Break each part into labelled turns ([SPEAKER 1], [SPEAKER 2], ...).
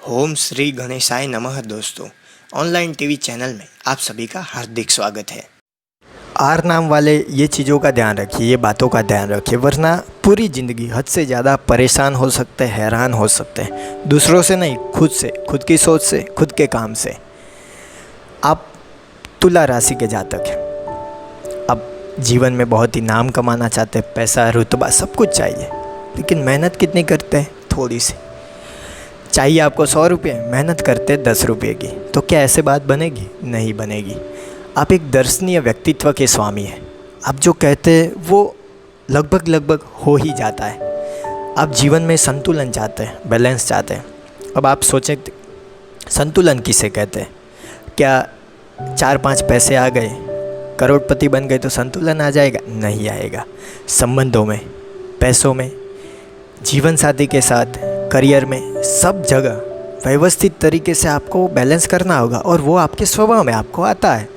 [SPEAKER 1] ओम श्री गणेशाय नमः। दोस्तों, ऑनलाइन टीवी चैनल में आप सभी का हार्दिक स्वागत है। आर नाम वाले ये चीज़ों का ध्यान रखिए, ये बातों का ध्यान रखिए, वरना पूरी ज़िंदगी हद से ज़्यादा परेशान हो सकते हैं, हैरान हो सकते हैं। दूसरों से नहीं, खुद से, खुद की सोच से, खुद के काम से। आप तुला राशि के जातक हैं। अब जीवन में बहुत ही नाम कमाना चाहते हैं, पैसा, रुतबा, सब कुछ चाहिए, लेकिन मेहनत कितनी करते हैं? थोड़ी सी। चाहिए आपको 100 रुपये, मेहनत करते 10 रुपये की। तो क्या ऐसे बात बनेगी? नहीं बनेगी। आप एक दर्शनीय व्यक्तित्व के स्वामी हैं। आप जो कहते हैं वो लगभग हो ही जाता है। आप जीवन में संतुलन चाहते हैं, बैलेंस चाहते हैं। अब आप सोचें, संतुलन किसे कहते हैं? क्या 4-5 पैसे आ गए, करोड़पति बन गए तो संतुलन आ जाएगा? नहीं आएगा। संबंधों में, पैसों में, जीवन साथी के साथ, करियर में, सब जगह व्यवस्थित तरीके से आपको बैलेंस करना होगा। और वो आपके स्वभाव में आपको आता है।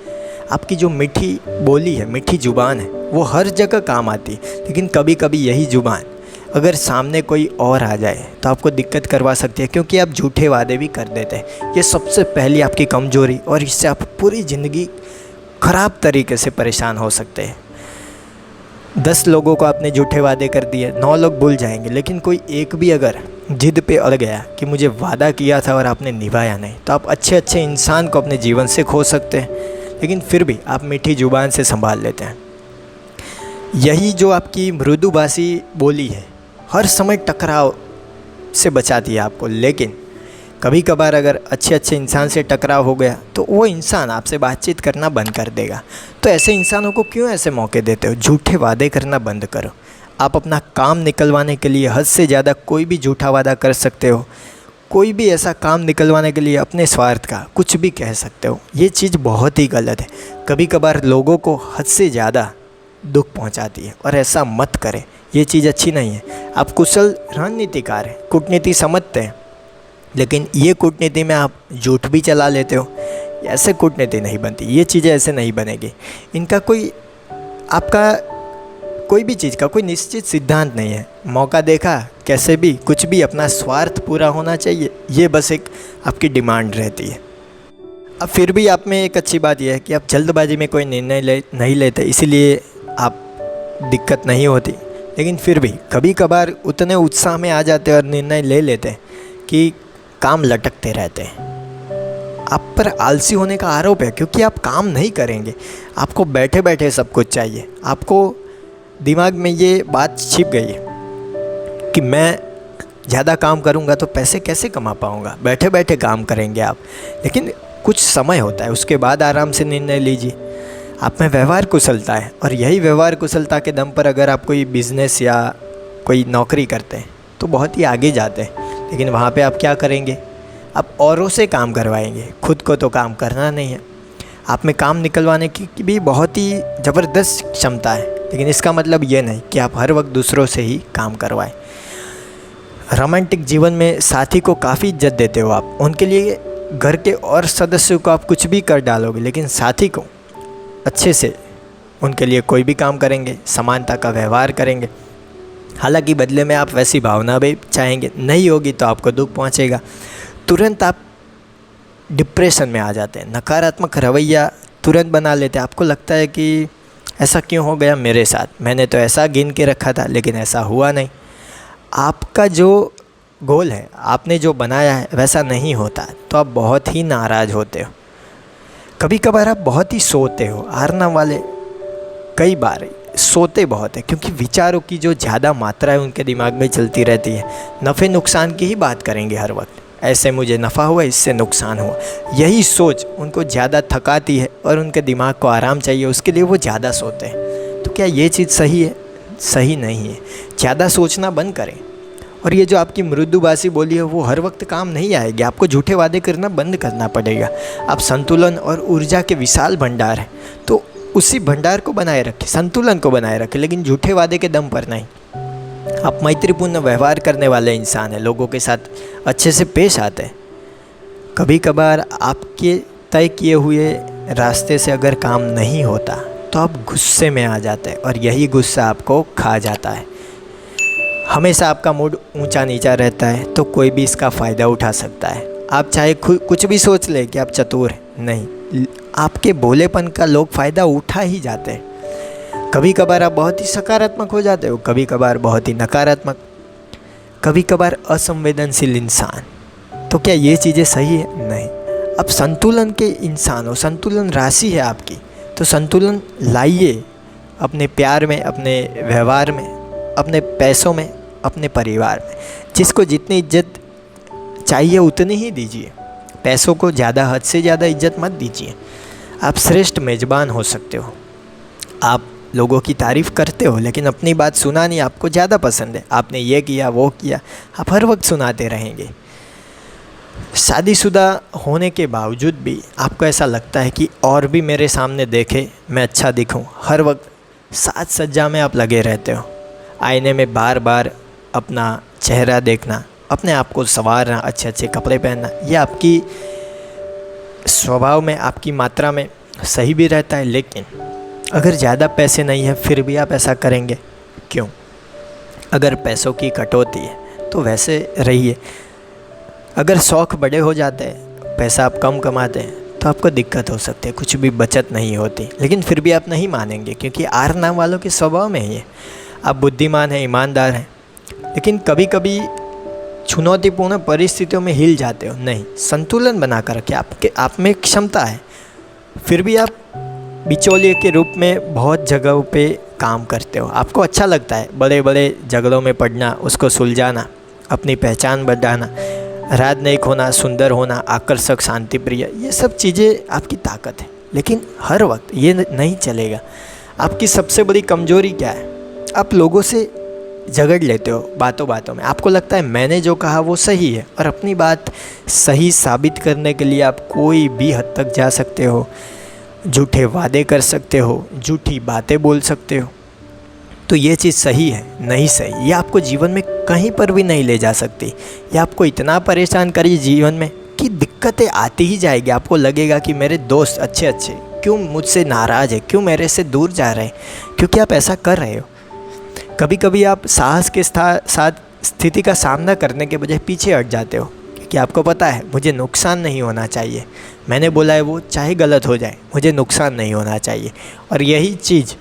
[SPEAKER 1] आपकी जो मीठी बोली है, मीठी ज़ुबान है, वो हर जगह काम आती है। लेकिन कभी कभी यही ज़ुबान अगर सामने कोई और आ जाए तो आपको दिक्कत करवा सकती है, क्योंकि आप झूठे वादे भी कर देते हैं। ये सबसे पहली आपकी कमज़ोरी, और इससे आप पूरी ज़िंदगी ख़राब तरीके से परेशान हो सकते हैं। 10 लोगों को आपने झूठे वादे कर दिए, 9 लोग भूल जाएंगे, लेकिन कोई एक भी अगर जिद पे अड़ गया कि मुझे वादा किया था और आपने निभाया नहीं, तो आप अच्छे इंसान को अपने जीवन से खो सकते हैं। लेकिन फिर भी आप मीठी ज़ुबान से संभाल लेते हैं। यही जो आपकी मृदुभाषी बोली है, हर समय टकराव से बचाती है आपको। लेकिन कभी कभार अगर अच्छे इंसान से टकराव हो गया तो वो इंसान आपसे बातचीत करना बंद कर देगा। तो ऐसे इंसानों को क्यों ऐसे मौके देते हो? झूठे वादे करना बंद करो। आप अपना काम निकलवाने के लिए हद से ज़्यादा कोई भी झूठा वादा कर सकते हो। कोई भी ऐसा काम निकलवाने के लिए अपने स्वार्थ का कुछ भी कह सकते हो। ये चीज़ बहुत ही गलत है। कभी कभार लोगों को हद से ज़्यादा दुख पहुंचाती है, और ऐसा मत करें। ये चीज़ अच्छी नहीं है। आप कुशल रणनीतिकार हैं, कूटनीति समझते हैं, लेकिन ये कूटनीति में आप झूठ भी चला लेते हो। ऐसे कूटनीति नहीं बनती, ये चीज़ें ऐसे नहीं बनेगी। इनका कोई, आपका कोई भी चीज़ का कोई निश्चित सिद्धांत नहीं है। मौका देखा, कैसे भी, कुछ भी, अपना स्वार्थ पूरा होना चाहिए, ये बस एक आपकी डिमांड रहती है। अब फिर भी आप में एक अच्छी बात यह है कि आप जल्दबाजी में कोई निर्णय नहीं लेते, इसीलिए आप दिक्कत नहीं होती। लेकिन फिर भी कभी कभार उतने उत्साह में आ जाते हैं और निर्णय ले लेते हैं कि काम लटकते रहते हैं। आप पर आलसी होने का आरोप है, क्योंकि आप काम नहीं करेंगे। आपको बैठे बैठे सब कुछ चाहिए। आपको दिमाग में ये बात छिप गई है कि मैं ज़्यादा काम करूँगा तो पैसे कैसे कमा पाऊँगा। बैठे बैठे काम करेंगे आप, लेकिन कुछ समय होता है, उसके बाद आराम से निर्णय लीजिए। आप में व्यवहार कुशलता है, और यही व्यवहार कुशलता के दम पर अगर आप कोई बिज़नेस या कोई नौकरी करते हैं तो बहुत ही आगे जाते हैं। लेकिन वहाँ पे आप क्या करेंगे? आप औरों से काम करवाएंगे, खुद को तो काम करना नहीं है। आप में काम निकलवाने की भी बहुत ही ज़बरदस्त क्षमता है, लेकिन इसका मतलब ये नहीं कि आप हर वक्त दूसरों से ही काम करवाएं। रोमांटिक जीवन में साथी को काफ़ी इज्जत देते हो आप। उनके लिए घर के और सदस्यों को आप कुछ भी कर डालोगे, लेकिन साथी को अच्छे से उनके लिए कोई भी काम करेंगे, समानता का व्यवहार करेंगे। हालांकि बदले में आप वैसी भावना भी चाहेंगे, नहीं होगी तो आपको दुख पहुंचेगा। तुरंत आप डिप्रेशन में आ जाते हैं, नकारात्मक रवैया तुरंत बना लेते हैं। आपको लगता है कि ऐसा क्यों हो गया मेरे साथ, मैंने तो ऐसा गिन के रखा था, लेकिन ऐसा हुआ नहीं। आपका जो गोल है, आपने जो बनाया है, वैसा नहीं होता, तो आप बहुत ही नाराज़ होते हो। कभी कभार आप बहुत ही सोते हो। हारना वाले कई बार सोते बहुत है, क्योंकि विचारों की जो ज़्यादा मात्रा है उनके दिमाग में चलती रहती है। नफ़े नुकसान की ही बात करेंगे हर वक्त। ऐसे मुझे नफ़ा हुआ, इससे नुकसान हुआ। यही सोच उनको ज़्यादा थकाती है, और उनके दिमाग को आराम चाहिए, उसके लिए वो ज़्यादा सोते हैं। तो क्या ये चीज़ सही है? सही नहीं है। ज़्यादा सोचना बंद करें। और ये जो आपकी मृदुभाषी बोली है, वो हर वक्त काम नहीं आएगी। आपको झूठे वादे करना बंद करना पड़ेगा। आप संतुलन और ऊर्जा के विशाल भंडार हैं, तो उसी भंडार को बनाए रखें, संतुलन को बनाए रखें, लेकिन झूठे वादे के दम पर नहीं। आप मैत्रीपूर्ण व्यवहार करने वाले इंसान हैं, लोगों के साथ अच्छे से पेश आते हैं। कभी कभार आपके तय किए हुए रास्ते से अगर काम नहीं होता तो आप गुस्से में आ जाते हैं, और यही गुस्सा आपको खा जाता है। हमेशा आपका मूड ऊंचा नीचा रहता है तो कोई भी इसका फ़ायदा उठा सकता है। आप चाहे कुछ भी सोच ले कि आप चतुर हैं, नहीं, आपके भोलेपन का लोग फ़ायदा उठा ही जाते हैं। कभी कभार आप बहुत ही सकारात्मक हो जाते हो, कभी कभार बहुत ही नकारात्मक, कभी कभार असंवेदनशील इंसान। तो क्या ये चीज़ें सही है? नहीं। आप संतुलन के इंसान हो, संतुलन राशि है आपकी, तो संतुलन लाइए अपने प्यार में, अपने व्यवहार में, अपने पैसों में, अपने परिवार में। जिसको जितनी इज्जत चाहिए उतनी ही दीजिए, पैसों को ज़्यादा, हद से ज़्यादा इज्जत मत दीजिए। आप श्रेष्ठ मेज़बान हो सकते हो, आप लोगों की तारीफ़ करते हो लेकिन अपनी बात सुनानी आपको ज़्यादा पसंद है। आपने ये किया, वो किया, आप हर वक्त सुनाते रहेंगे। शादीशुदा होने के बावजूद भी आपको ऐसा लगता है कि और भी मेरे सामने देखे, मैं अच्छा दिखूं। हर वक्त साज सज्जा में आप लगे रहते हो, आईने में बार बार अपना चेहरा देखना, अपने आप को संवारना, अच्छे अच्छे कपड़े पहनना, ये आपकी स्वभाव में, आपकी मात्रा में सही भी रहता है। लेकिन अगर ज़्यादा पैसे नहीं है फिर भी आप ऐसा करेंगे क्यों? अगर पैसों की कटौती है तो वैसे रहिए। अगर शौक़ बड़े हो जाते हैं, पैसा आप कम कमाते हैं, तो आपको दिक्कत हो सकती है, कुछ भी बचत नहीं होती। लेकिन फिर भी आप नहीं मानेंगे, क्योंकि आर नाम वालों के स्वभाव में ही है। आप बुद्धिमान हैं, ईमानदार हैं, लेकिन कभी कभी चुनौतीपूर्ण परिस्थितियों में हिल जाते हो। नहीं, संतुलन बना कर रखिए। आप में क्षमता है, फिर भी आप बिचौलिए के रूप में बहुत जगहों पे काम करते हो। आपको अच्छा लगता है बड़े बड़े झगड़ों में पड़ना, उसको सुलझाना, अपनी पहचान बढ़ाना, राजनयिक होना, सुंदर होना, आकर्षक, शांतिप्रिय, ये सब चीज़ें आपकी ताकत है। लेकिन हर वक्त ये नहीं चलेगा। आपकी सबसे बड़ी कमजोरी क्या है? आप लोगों से झगड़ लेते हो बातों बातों में। आपको लगता है मैंने जो कहा वो सही है, और अपनी बात सही साबित करने के लिए आप कोई भी हद तक जा सकते हो, झूठे वादे कर सकते हो, झूठी बातें बोल सकते हो। तो ये चीज़ सही है? नहीं सही। ये आपको जीवन में कहीं पर भी नहीं ले जा सकती। ये आपको इतना परेशान करिए जीवन में कि दिक्कतें आती ही जाएगी। आपको लगेगा कि मेरे दोस्त अच्छे अच्छे क्यों मुझसे नाराज़ है, क्यों मेरे से दूर जा रहे हैं, क्योंकि आप ऐसा कर रहे हो। कभी कभी आप साहस के साथ स्थिति का सामना करने के बजाय पीछे हट जाते हो, क्योंकि आपको पता है मुझे नुकसान नहीं होना चाहिए, मैंने बोला है वो चाहे गलत हो जाए, मुझे नुकसान नहीं होना चाहिए। और यही चीज़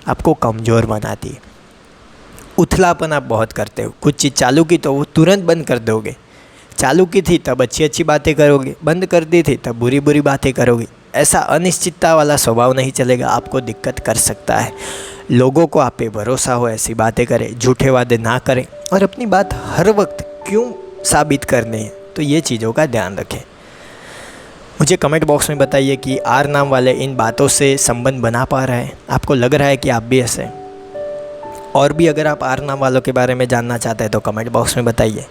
[SPEAKER 1] आपको कमज़ोर बनाती है। उथलापन आप बहुत करते हो। कुछ चीज़ चालू की तो वो तुरंत बंद कर दोगे। चालू की थी तब अच्छी अच्छी बातें करोगे, बंद कर दी थी तब बुरी बुरी बातें करोगे। ऐसा अनिश्चितता वाला स्वभाव नहीं चलेगा, आपको दिक्कत कर सकता है। लोगों को आप पे भरोसा हो ऐसी बातें करें, झूठे वादे ना करें, और अपनी बात हर वक्त क्यों साबित करनी है, तो ये चीज़ों का ध्यान रखें। मुझे कमेंट बॉक्स में बताइए कि आर नाम वाले इन बातों से संबंध बना पा रहे हैं। आपको लग रहा है कि आप भी ऐसे? और भी अगर आप आर नाम वालों के बारे में जानना चाहते हैं तो कमेंट बॉक्स में बताइए।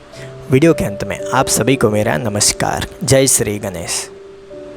[SPEAKER 1] वीडियो के अंत में आप सभी को मेरा नमस्कार। जय श्री गणेश।